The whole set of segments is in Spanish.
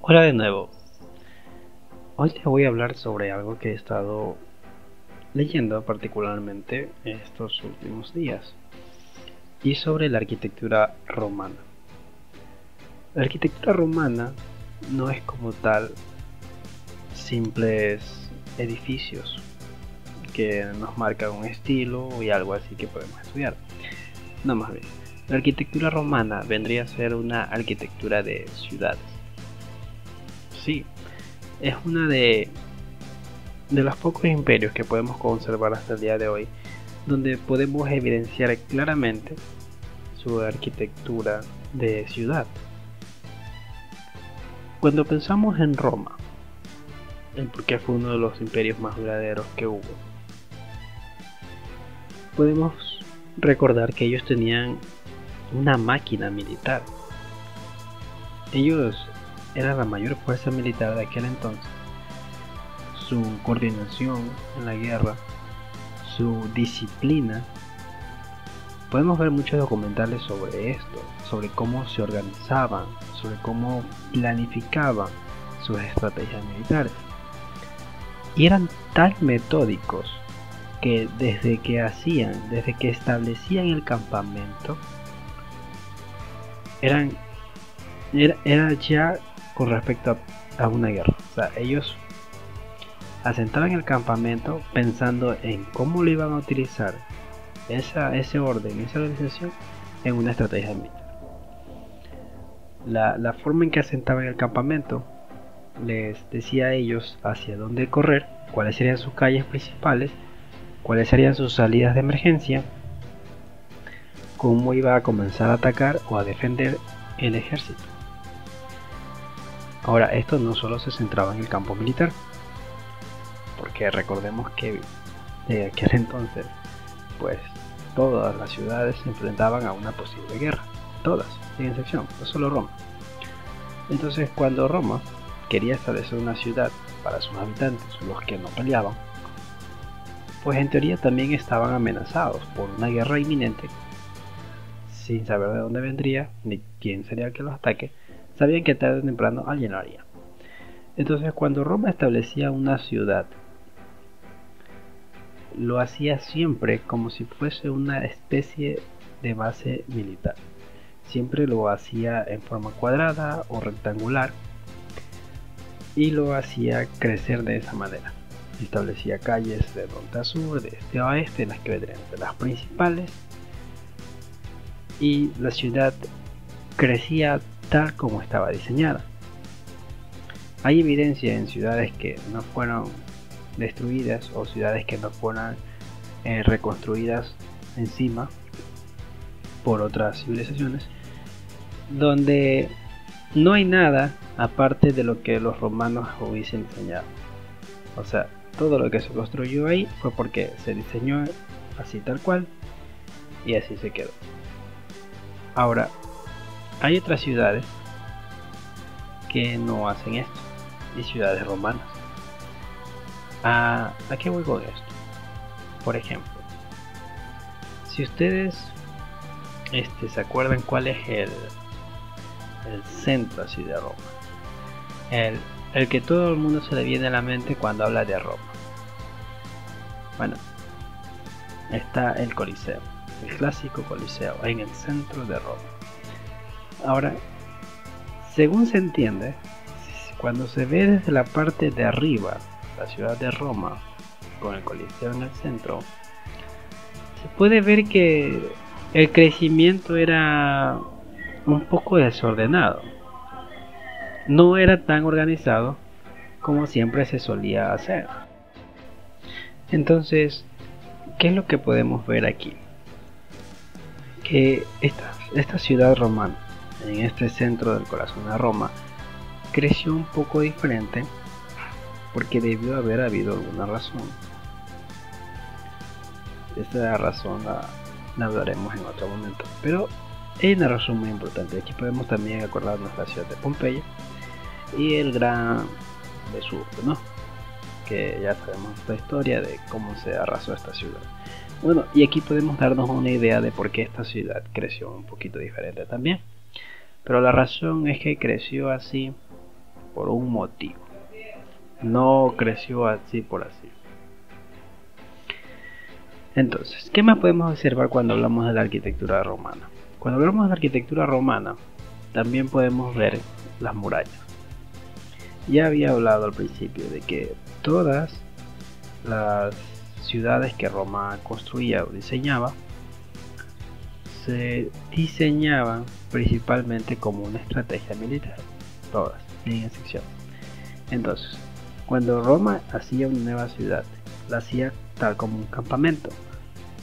Hola de nuevo. Hoy te voy a hablar sobre algo que he estado leyendo particularmente en estos últimos días y sobre la arquitectura romana. La arquitectura romana no es como tal simples edificios que nos marcan un estilo y algo así que podemos estudiar. No, más bien. La arquitectura romana vendría a ser una arquitectura de ciudades. Sí, es una de los pocos imperios que podemos conservar hasta el día de hoy, donde podemos evidenciar claramente su arquitectura de ciudad. Cuando pensamos en Roma, en por qué fue uno de los imperios más duraderos que hubo, podemos recordar que ellos tenían una máquina militar. Ellos eran la mayor fuerza militar de aquel entonces. Su coordinación en la guerra, su disciplina. Podemos ver muchos documentales sobre esto, sobre cómo se organizaban, sobre cómo planificaban sus estrategias militares. Y eran tan metódicos que desde que establecían el campamento, era ya con respecto a una guerra. O sea, ellos asentaban el campamento pensando en cómo lo iban a utilizar ese orden, esa organización en una estrategia militar. La forma en que asentaban el campamento les decía a ellos hacia dónde correr, cuáles serían sus calles principales, cuáles serían sus salidas de emergencia, cómo iba a comenzar a atacar o a defender el ejército. Ahora, esto no solo se centraba en el campo militar, porque recordemos que de aquel entonces, pues todas las ciudades se enfrentaban a una posible guerra, todas, sin excepción, no solo Roma. Entonces, cuando Roma quería establecer una ciudad para sus habitantes, los que no peleaban, pues en teoría también estaban amenazados por una guerra inminente, sin saber de dónde vendría ni quién sería el que los ataque. Sabían que tarde o temprano alguien lo haría. Entonces, cuando Roma establecía una ciudad, lo hacía siempre como si fuese una especie de base militar. Siempre lo hacía en forma cuadrada o rectangular y lo hacía crecer de esa manera. Establecía calles de norte a sur, de este a oeste, las que vendrían de las principales, y la ciudad crecía tal como estaba diseñada. Hay evidencia en ciudades que no fueron destruidas o ciudades que no fueron reconstruidas encima por otras civilizaciones, donde no hay nada aparte de lo que los romanos hubiesen diseñado. O sea, todo lo que se construyó ahí fue porque se diseñó así tal cual y así se quedó. Ahora, hay otras ciudades que no hacen esto, y ciudades romanas. ¿A qué voy con esto? Por ejemplo, si ustedes se acuerdan cuál es el centro así de Roma, el que todo el mundo se le viene a la mente cuando habla de Roma. Bueno, está el Coliseo, el clásico Coliseo en el centro de Roma. Ahora, según se entiende, cuando se ve desde la parte de arriba la ciudad de Roma con el Coliseo en el centro, se puede ver que el crecimiento era un poco desordenado. No era tan organizado como siempre se solía hacer. Entonces, ¿qué es lo que podemos ver aquí? Que esta ciudad romana, en este centro del corazón de Roma, creció un poco diferente porque debió haber habido alguna razón. Esta razón la hablaremos en otro momento, pero hay una razón muy importante. Aquí podemos también acordarnos de la ciudad de Pompeya y el gran Vesubio, ¿no? Que ya sabemos la historia de cómo se arrasó esta ciudad. Bueno, y aquí podemos darnos una idea de por qué esta ciudad creció un poquito diferente también. Pero la razón es que creció así por un motivo. No creció así por así. Entonces, ¿qué más podemos observar cuando hablamos de la arquitectura romana? Cuando hablamos de la arquitectura romana, también podemos ver las murallas. Ya había hablado al principio de que todas las ciudades que Roma construía o diseñaba se diseñaban principalmente como una estrategia militar, todas, sin excepción. Entonces, cuando Roma hacía una nueva ciudad, la hacía tal como un campamento,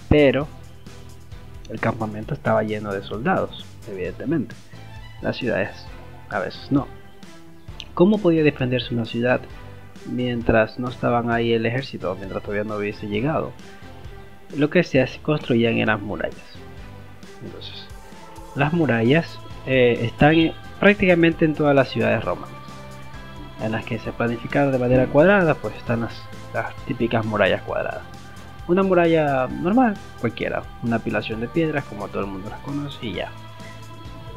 pero el campamento estaba lleno de soldados, evidentemente. Las ciudades a veces no. ¿Cómo podía defenderse una ciudad mientras no estaban ahí el ejército, mientras todavía no hubiese llegado? Lo que se construían eran murallas. Entonces, las murallas están prácticamente en todas las ciudades romanas, en las que se planificaron de manera cuadrada, pues están las típicas murallas cuadradas. Una muralla normal, cualquiera, una apilación de piedras como todo el mundo las conoce y ya.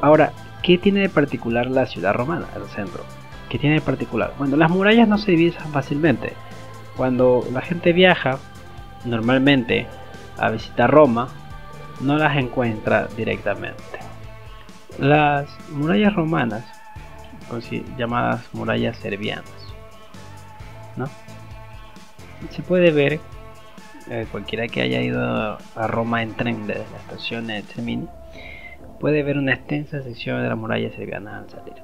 Ahora, ¿qué tiene de particular la ciudad romana, el centro? ¿Qué tiene de particular? Bueno, las murallas no se dividen fácilmente. Cuando la gente viaja normalmente a visitar Roma, no las encuentra directamente. Las murallas romanas, llamadas murallas servianas, ¿no? Se puede ver, cualquiera que haya ido a Roma en tren desde la estación de Termini, puede ver una extensa sección de las murallas servianas al salir.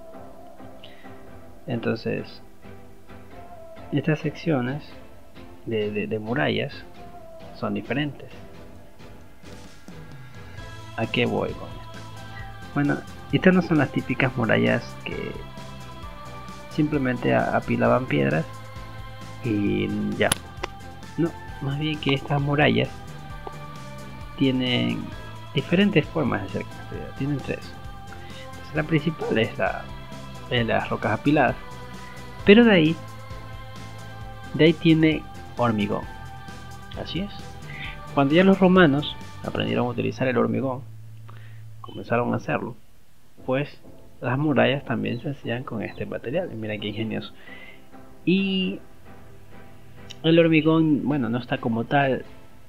Entonces, estas secciones de murallas son diferentes. ¿A qué voy con esto? Bueno, estas no son las típicas murallas que simplemente apilaban piedras y ya. No, más bien que estas murallas tienen diferentes formas de ser construidas. Tienen tres. Entonces, la principal es las rocas apiladas, pero de ahí tiene hormigón. Así es. Cuando ya los romanos aprendieron a utilizar el hormigón, comenzaron a hacerlo, pues las murallas también se hacían con este material. Mira qué ingenioso. Y el hormigón, bueno, no está como tal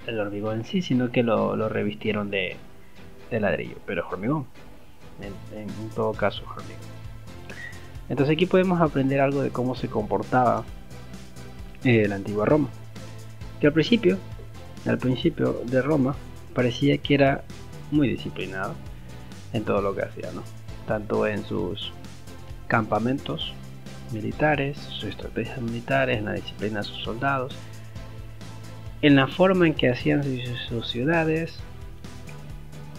el hormigón en sí, sino que lo revistieron de ladrillo, pero es hormigón. En todo caso es hormigón. Entonces aquí podemos aprender algo de cómo se comportaba la antigua Roma, que al principio de Roma parecía que era muy disciplinado en todo lo que hacía, ¿no? Tanto en sus campamentos militares, sus estrategias militares, en la disciplina de sus soldados, en la forma en que hacían sus ciudades.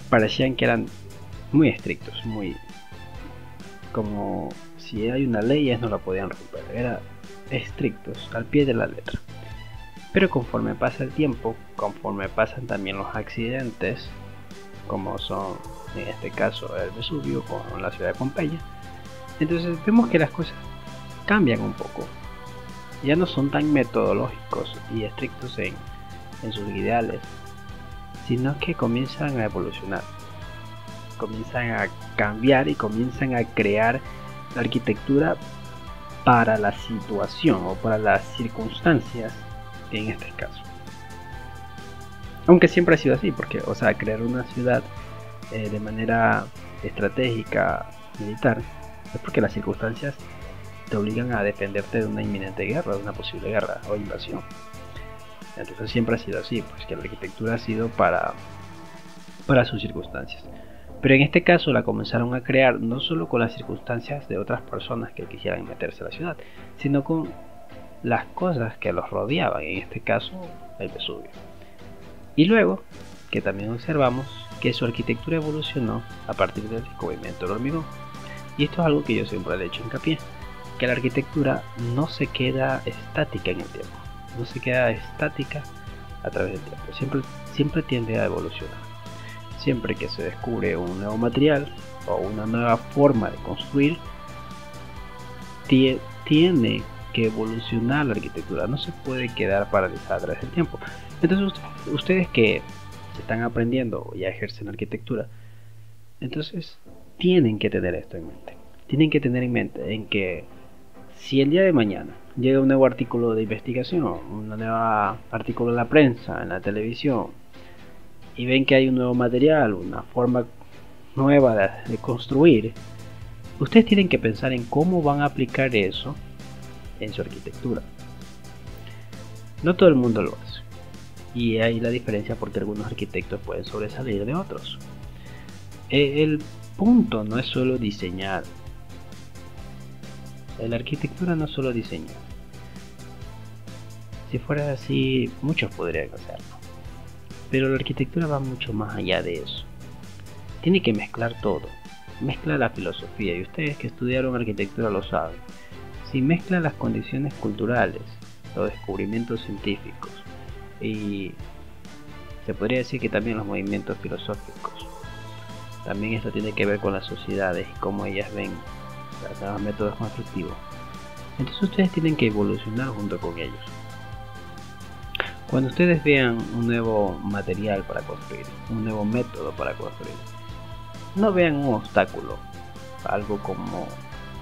Parecían que eran muy estrictos, muy como si hay una ley ellos no la podían romper, eran estrictos al pie de la letra. Pero conforme pasa el tiempo, conforme pasan también los accidentes, como son en este caso el Vesubio con la ciudad de Pompeya, entonces vemos que las cosas cambian un poco. Ya no son tan metodológicos y estrictos en sus ideales, sino que comienzan a evolucionar, comienzan a cambiar y comienzan a crear la arquitectura para la situación o para las circunstancias en este caso. Aunque siempre ha sido así, porque, o sea, crear una ciudad de manera estratégica, militar, es porque las circunstancias te obligan a defenderte de una inminente guerra, de una posible guerra o invasión. Entonces siempre ha sido así, pues que la arquitectura ha sido para sus circunstancias. Pero en este caso la comenzaron a crear no solo con las circunstancias de otras personas que quisieran meterse a la ciudad, sino con las cosas que los rodeaban, en este caso el Vesubio. Y luego, que también observamos que su arquitectura evolucionó a partir del descubrimiento del hormigón. Y esto es algo que yo siempre le he hecho hincapié, que la arquitectura no se queda estática en el tiempo, no se queda estática a través del tiempo, siempre tiende a evolucionar. Siempre que se descubre un nuevo material o una nueva forma de construir, tiene que evolucionar la arquitectura, no se puede quedar paralizada a través del tiempo. Entonces ustedes que se están aprendiendo o ya ejercen arquitectura, entonces tienen que tener esto en mente. Tienen que tener en mente en que Si el día de mañana llega un nuevo artículo de investigación, un nuevo artículo en la prensa, en la televisión, y ven que hay un nuevo material, una forma nueva de construir, ustedes tienen que pensar en cómo van a aplicar eso en su arquitectura. No todo el mundo lo hace, y hay la diferencia porque algunos arquitectos pueden sobresalir de otros. El punto no es solo diseñar. La arquitectura no es solo diseñar. Si fuera así, muchos podrían hacerlo. Pero la arquitectura va mucho más allá de eso. Tiene que mezclar todo. Mezcla la filosofía, y ustedes que estudiaron arquitectura lo saben. Si mezcla las condiciones culturales, los descubrimientos científicos, y se podría decir que también los movimientos filosóficos. También esto tiene que ver con las sociedades y cómo ellas ven los nuevos métodos constructivos. Entonces ustedes tienen que evolucionar junto con ellos. Cuando ustedes vean un nuevo material para construir, un nuevo método para construir, no vean un obstáculo, algo como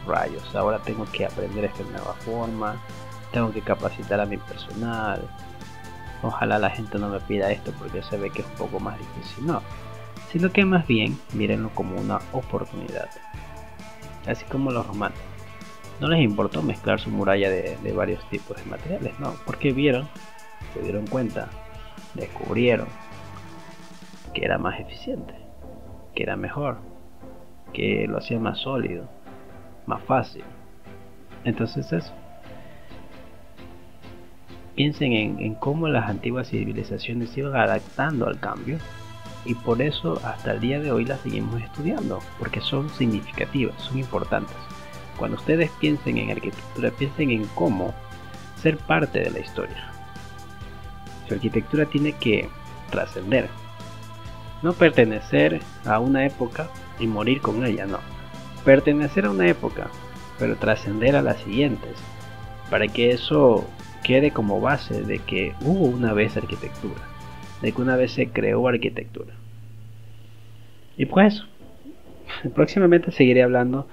rayos, ahora tengo que aprender esta nueva forma, tengo que capacitar a mi personal, ojalá la gente no me pida esto porque se ve que es un poco más difícil. No, sino que más bien mírenlo como una oportunidad. Así como los romanos, no les importó mezclar su muralla de varios tipos de materiales, no, porque vieron, se dieron cuenta, descubrieron que era más eficiente, que era mejor, que lo hacía más sólido, más fácil. Entonces eso, piensen en cómo las antiguas civilizaciones se iban adaptando al cambio, y por eso hasta el día de hoy las seguimos estudiando, porque son significativas, son importantes. Cuando ustedes piensen en arquitectura, piensen en cómo ser parte de la historia. Su arquitectura tiene que trascender, no pertenecer a una época y morir con ella, no. Pertenecer a una época, pero trascender a las siguientes, para que eso quede como base de que hubo una vez arquitectura, de que una vez se creó arquitectura. Y pues, próximamente seguiré hablando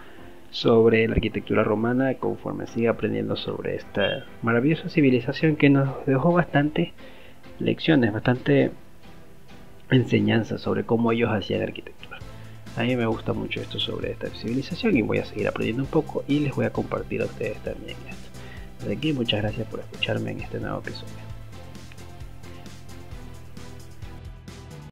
sobre la arquitectura romana conforme siga aprendiendo sobre esta maravillosa civilización que nos dejó bastante lecciones, bastante enseñanzas sobre cómo ellos hacían arquitectura. A mí me gusta mucho esto sobre esta civilización y voy a seguir aprendiendo un poco y les voy a compartir a ustedes también esto. Desde aquí muchas gracias por escucharme en este nuevo episodio.